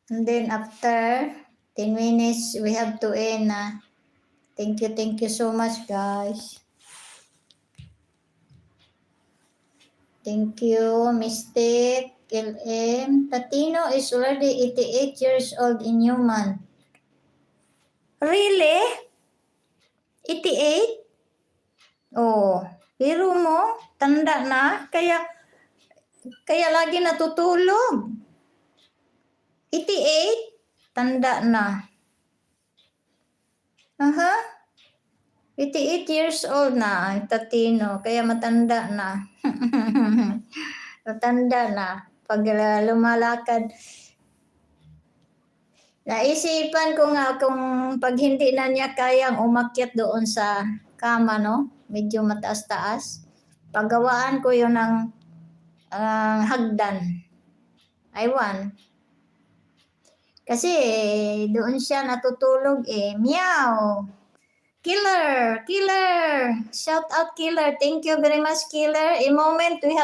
And then after 10 minutes, we have to end na. Thank you so much, guys. Thank you, Mystic, LM. Tatino is already 88 years old in human. Really? 88? Oh, pero mo, tanda na, kaya lagi natutulog. 88? Tanda na. Aha. 88 years old na ang Tatino, kaya matanda na. Matanda na. Pag lumalakad. Naisipan ko nga kung pag hindi na niya kayang umakyat doon sa kama, no? Medyo mataas-taas. Paggawaan ko yun ng hagdan. Aywan. Kasi doon siya natutulog Meow. Killer! Shout out Killer. Thank you very much, Killer. A moment we have